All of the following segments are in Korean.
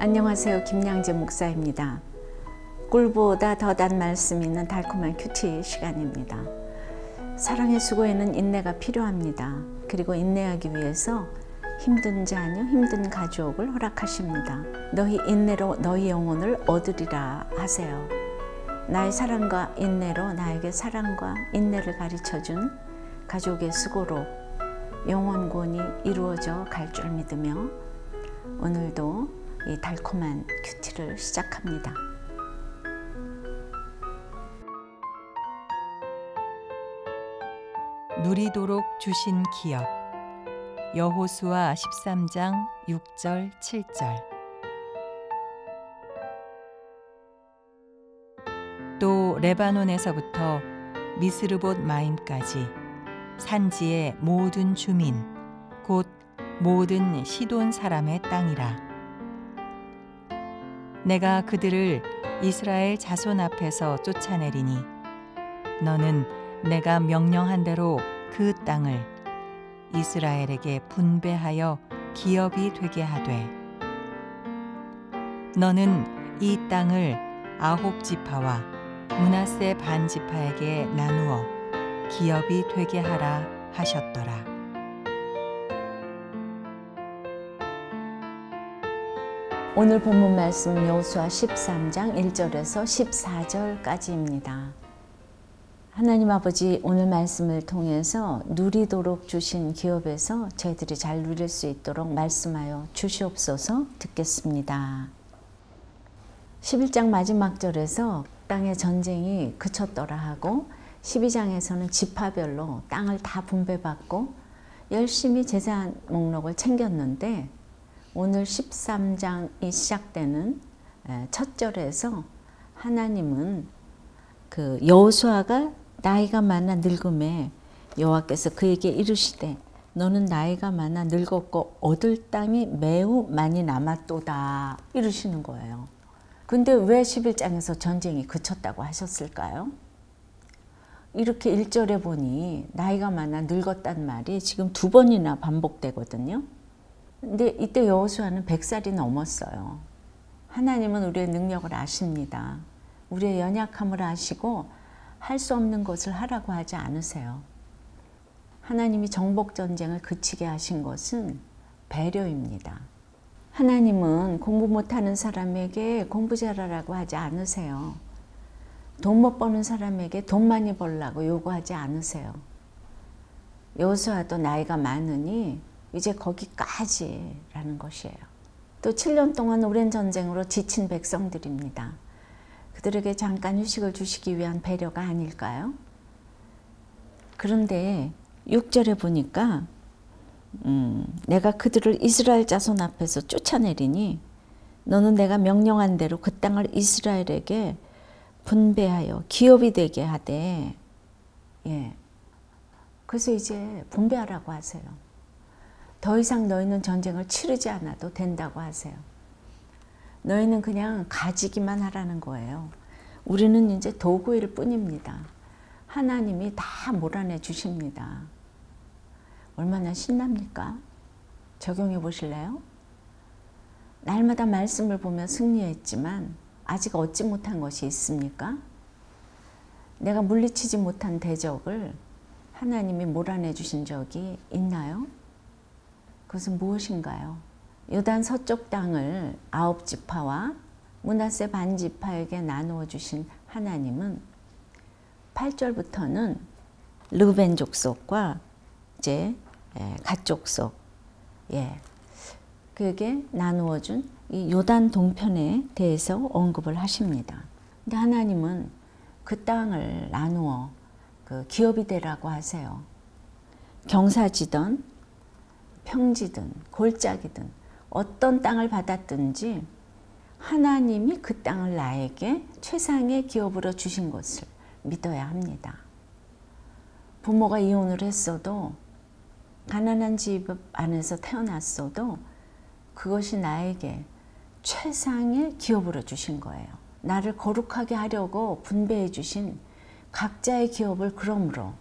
안녕하세요. 김양재 목사입니다. 꿀보다 더 단 말씀이 있는 달콤한 큐티 시간입니다. 사랑의 수고에는 인내가 필요합니다. 그리고 인내하기 위해서 힘든 자녀, 힘든 가족을 허락하십니다. 너희 인내로 너희 영혼을 얻으리라 하세요. 나의 사랑과 인내로 나에게 사랑과 인내를 가르쳐준 가족의 수고로 영혼 구원이 이루어져 갈 줄 믿으며 오늘도 이 달콤한 큐티를 시작합니다. 누리도록 주신 기업 여호수아 13장 6절 7절. 또 레바논에서부터 미스르봇 마임까지 산지의 모든 주민 곧 모든 시돈 사람의 땅이라. 내가 그들을 이스라엘 자손 앞에서 쫓아내리니 너는 내가 명령한 대로 그 땅을 이스라엘에게 분배하여 기업이 되게 하되 너는 이 땅을 아홉 지파와 므낫세 반 지파에게 나누어 기업이 되게 하라 하셨더라. 오늘 본문 말씀 여호수아 13장 1절에서 14절까지입니다. 하나님 아버지, 오늘 말씀을 통해서 누리도록 주신 기업에서 저희들이 잘 누릴 수 있도록 말씀하여 주시옵소서. 듣겠습니다. 11장 마지막 절에서 땅의 전쟁이 그쳤더라 하고 12장에서는 지파별로 땅을 다 분배받고 열심히 제사한 목록을 챙겼는데 오늘 13장이 시작되는 첫 절에서 하나님은 그 여호수아가 나이가 많아 늙음에 여호와께서 그에게 이르시되 너는 나이가 많아 늙었고 얻을 땅이 매우 많이 남았도다 이르시는 거예요. 근데 왜 11장에서 전쟁이 그쳤다고 하셨을까요? 이렇게 1절에 보니 나이가 많아 늙었단 말이 지금 2번이나 반복되거든요. 근데 이때 여호수아는 100살이 넘었어요. 하나님은 우리의 능력을 아십니다. 우리의 연약함을 아시고 할 수 없는 것을 하라고 하지 않으세요. 하나님이 정복 전쟁을 그치게 하신 것은 배려입니다. 하나님은 공부 못하는 사람에게 공부 잘하라고 하지 않으세요. 돈 못 버는 사람에게 돈 많이 벌라고 요구하지 않으세요. 여호수아도 나이가 많으니 이제 거기까지라는 것이에요. 또 7년 동안 오랜 전쟁으로 지친 백성들입니다. 그들에게 잠깐 휴식을 주시기 위한 배려가 아닐까요? 그런데 6절에 보니까 내가 그들을 이스라엘 자손 앞에서 쫓아내리니 너는 내가 명령한 대로 그 땅을 이스라엘에게 분배하여 기업이 되게 하되, 그래서 이제 분배하라고 하세요. 더 이상 너희는 전쟁을 치르지 않아도 된다고 하세요. 너희는 그냥 가지기만 하라는 거예요. 우리는 이제 도구일 뿐입니다. 하나님이 다 몰아내 주십니다. 얼마나 신납니까? 적용해 보실래요? 날마다 말씀을 보며 승리했지만 아직 얻지 못한 것이 있습니까? 내가 물리치지 못한 대적을 하나님이 몰아내 주신 적이 있나요? 그것은 무엇인가요? 요단 서쪽 땅을 아홉 지파와 므낫세 반 지파에게 나누어 주신 하나님은 8절부터는 르벤 족속과 이제 갓 족속, 그에게 나누어 준 이 요단 동편에 대해서 언급을 하십니다. 근데 하나님은 그 땅을 나누어 그 기업이 되라고 하세요. 경사지든 평지든 골짜기든 어떤 땅을 받았든지 하나님이 그 땅을 나에게 최상의 기업으로 주신 것을 믿어야 합니다. 부모가 이혼을 했어도 가난한 집 안에서 태어났어도 그것이 나에게 최상의 기업으로 주신 거예요. 나를 거룩하게 하려고 분배해 주신 각자의 기업을 그러므로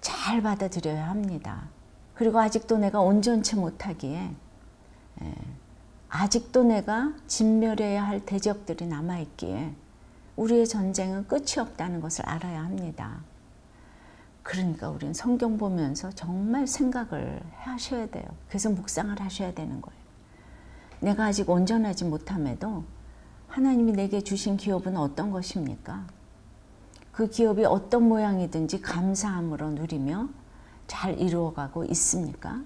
잘 받아들여야 합니다. 그리고 아직도 내가 온전치 못하기에 아직도 내가 진멸해야 할 대적들이 남아있기에 우리의 전쟁은 끝이 없다는 것을 알아야 합니다. 그러니까 우리는 성경 보면서 정말 생각을 하셔야 돼요. 그래서 묵상을 하셔야 되는 거예요. 내가 아직 온전하지 못함에도 하나님이 내게 주신 기업은 어떤 것입니까? 그 기업이 어떤 모양이든지 감사함으로 누리며 잘 이루어가고 있습니까?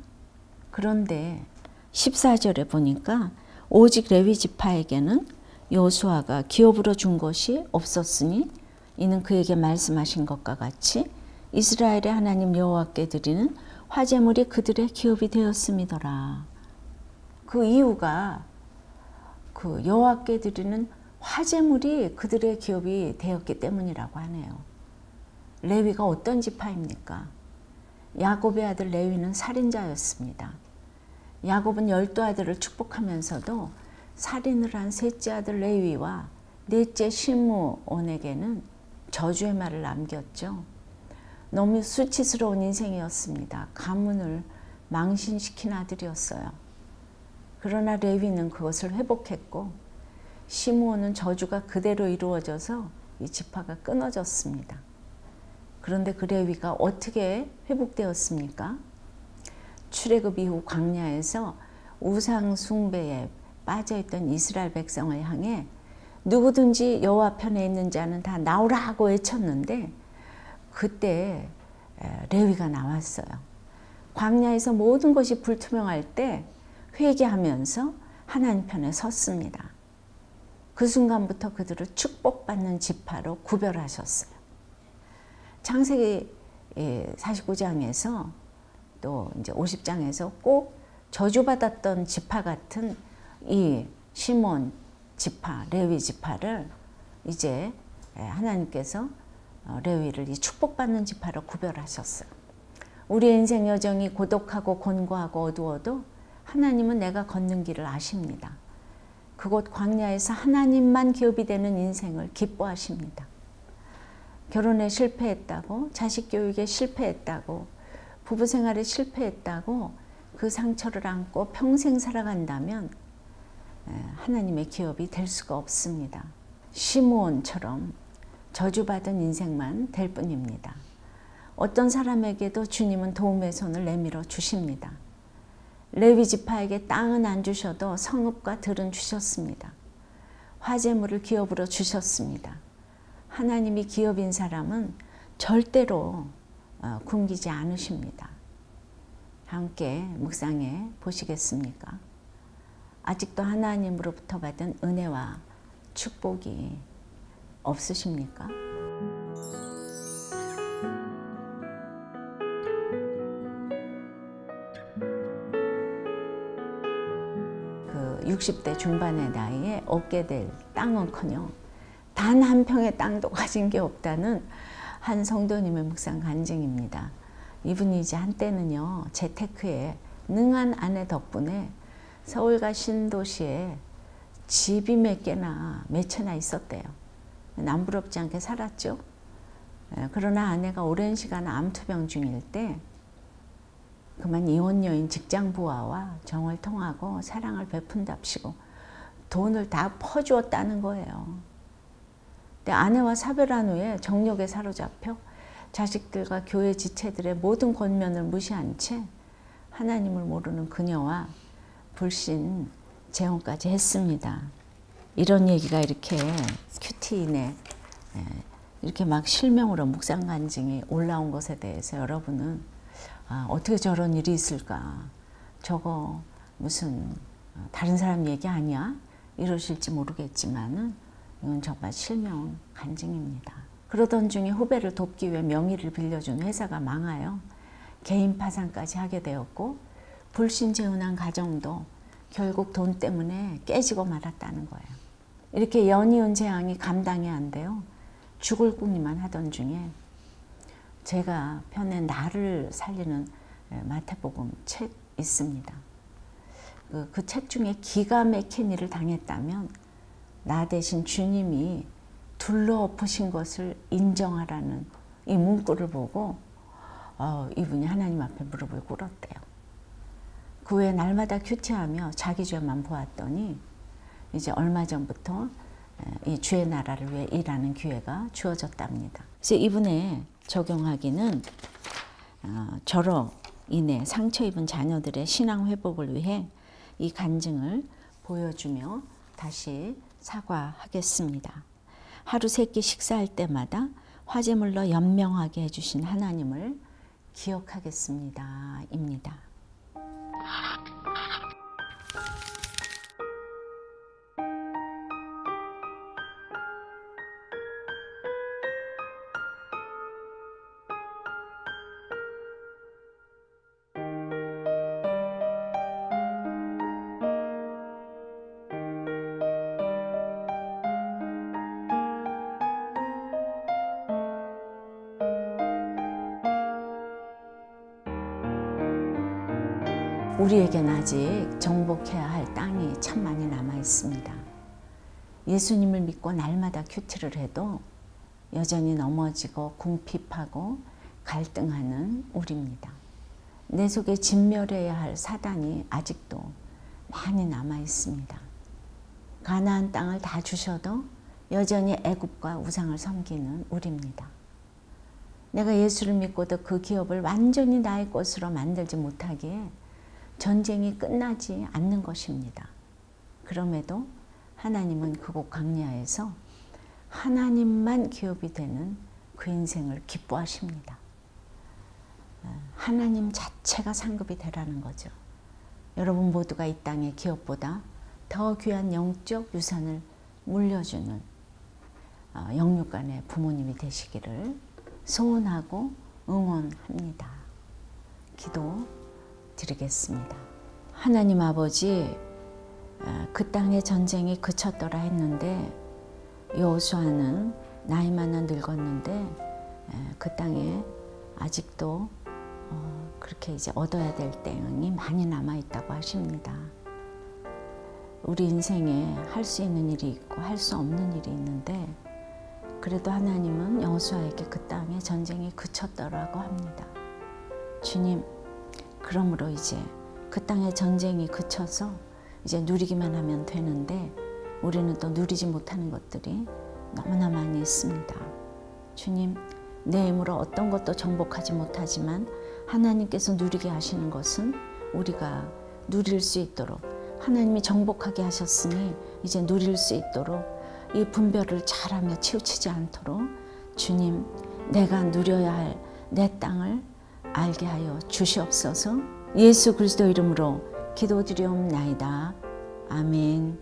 그런데 14절에 보니까 오직 레위 지파에게는 여호수아가 기업으로 준 것이 없었으니 이는 그에게 말씀하신 것과 같이 이스라엘의 하나님 여호와께 드리는 화제물이 그들의 기업이 되었음이더라. 그 이유가 그 여호와께 드리는 화제물이 그들의 기업이 되었기 때문이라고 하네요. 레위가 어떤 지파입니까? 야곱의 아들 레위는 살인자였습니다. 야곱은 12아들을 축복하면서도 살인을 한 셋째 아들 레위와 넷째 시므온에게는 저주의 말을 남겼죠. 너무 수치스러운 인생이었습니다. 가문을 망신시킨 아들이었어요. 그러나 레위는 그것을 회복했고 시므온은 저주가 그대로 이루어져서 이 지파가 끊어졌습니다. 그런데 그 레위가 어떻게 회복되었습니까? 출애굽 이후 광야에서 우상 숭배에 빠져있던 이스라엘 백성을 향해 누구든지 여호와 편에 있는 자는 다 나오라 하고 외쳤는데 그때 레위가 나왔어요. 광야에서 모든 것이 불투명할 때 회개하면서 하나님 편에 섰습니다. 그 순간부터 그들을 축복받는 지파로 구별하셨어요. 창세기 49장에서 또 이제 50장에서 꼭 저주받았던 지파 같은 이 시몬 지파, 레위 지파를 이제 하나님께서 레위를 이 축복받는 지파로 구별하셨어요. 우리의 인생 여정이 고독하고 곤고하고 어두워도 하나님은 내가 걷는 길을 아십니다. 그곳 광야에서 하나님만 기업이 되는 인생을 기뻐하십니다. 결혼에 실패했다고, 자식 교육에 실패했다고, 부부 생활에 실패했다고 그 상처를 안고 평생 살아간다면 하나님의 기업이 될 수가 없습니다. 시므온처럼 저주받은 인생만 될 뿐입니다. 어떤 사람에게도 주님은 도움의 손을 내밀어 주십니다. 레위 지파에게 땅은 안 주셔도 성읍과 들은 주셨습니다. 화제물을 기업으로 주셨습니다. 하나님이 기업인 사람은 절대로 굶기지 않으십니다. 함께 묵상해 보시겠습니까? 아직도 하나님으로부터 받은 은혜와 축복이 없으십니까? 그 60대 중반의 나이에 얻게 될 땅은커녕 단 한 평의 땅도 가진 게 없다는 한 성도님의 묵상 간증입니다. 이분이 이제 한때는요 재테크에 능한 아내 덕분에 서울과 신도시에 집이 몇 개나 몇 채나 있었대요. 남부럽지 않게 살았죠. 그러나 아내가 오랜 시간 암투병 중일 때 그만 이혼녀인 직장부하와 정을 통하고 사랑을 베푼답시고 돈을 다 퍼주었다는 거예요. 근데 아내와 사별한 후에 정욕에 사로잡혀 자식들과 교회 지체들의 모든 권면을 무시한 채 하나님을 모르는 그녀와 불신 재혼까지 했습니다. 이런 얘기가 이렇게 큐티인에 이렇게 막 실명으로 묵상 간증이 올라온 것에 대해서 여러분은 어떻게 저런 일이 있을까? 저거 무슨 다른 사람 얘기 아니야? 이러실지 모르겠지만은 이건 정말 실명 간증입니다. 그러던 중에 후배를 돕기 위해 명의를 빌려준 회사가 망하여 개인 파산까지 하게 되었고 불신재혼한 가정도 결국 돈 때문에 깨지고 말았다는 거예요. 이렇게 연이은 재앙이 감당이 안 돼요. 죽을 궁리만 하던 중에 제가 펴낸 나를 살리는 마태복음 책 있습니다. 그 책 중에 기가 막힌 일을 당했다면 나 대신 주님이 둘러엎으신 것을 인정하라는 이 문구를 보고 이분이 하나님 앞에 무릎을 꿇었대요. 그 후에 날마다 큐티하며 자기 죄만 보았더니 이제 얼마 전부터 이 주의 나라를 위해 일하는 기회가 주어졌답니다. 그래서 이분에 적용하기는 저로 인해 상처 입은 자녀들의 신앙 회복을 위해 이 간증을 보여주며 다시 사과하겠습니다. 하루 세 끼 식사할 때마다 화제물로 연명하게 해주신 하나님을 기억하겠습니다. 입니다. 우리에겐 아직 정복해야 할 땅이 참 많이 남아 있습니다. 예수님을 믿고 날마다 큐티를 해도 여전히 넘어지고 궁핍하고 갈등하는 우리입니다. 내 속에 진멸해야 할 사단이 아직도 많이 남아 있습니다. 가나안 땅을 다 주셔도 여전히 애굽과 우상을 섬기는 우리입니다. 내가 예수를 믿고도 그 기업을 완전히 나의 것으로 만들지 못하기에 전쟁이 끝나지 않는 것입니다. 그럼에도 하나님은 그곳 광야에서 하나님만 기업이 되는 그 인생을 기뻐하십니다. 하나님 자체가 상급이 되라는 거죠. 여러분 모두가 이 땅의 기업보다 더 귀한 영적 유산을 물려주는 영육간의 부모님이 되시기를 소원하고 응원합니다. 기도 드리겠습니다. 하나님 아버지, 그 땅의 전쟁이 그쳤더라 했는데 여호수아는 나이 많아 늙었는데 그 땅에 아직도 그렇게 이제 얻어야 될 땅이 많이 남아 있다고 하십니다. 우리 인생에 할 수 있는 일이 있고 할 수 없는 일이 있는데 그래도 하나님은 여호수아에게 그 땅에 전쟁이 그쳤더라고 합니다. 주님, 그러므로 이제 그 땅의 전쟁이 그쳐서 이제 누리기만 하면 되는데 우리는 또 누리지 못하는 것들이 너무나 많이 있습니다. 주님, 내 힘으로 어떤 것도 정복하지 못하지만 하나님께서 누리게 하시는 것은 우리가 누릴 수 있도록 하나님이 정복하게 하셨으니 이제 누릴 수 있도록 이 분별을 잘하며 치우치지 않도록 주님, 내가 누려야 할 내 땅을 알게 하여 주시옵소서. 예수 그리스도 이름으로 기도드리옵나이다. 아멘.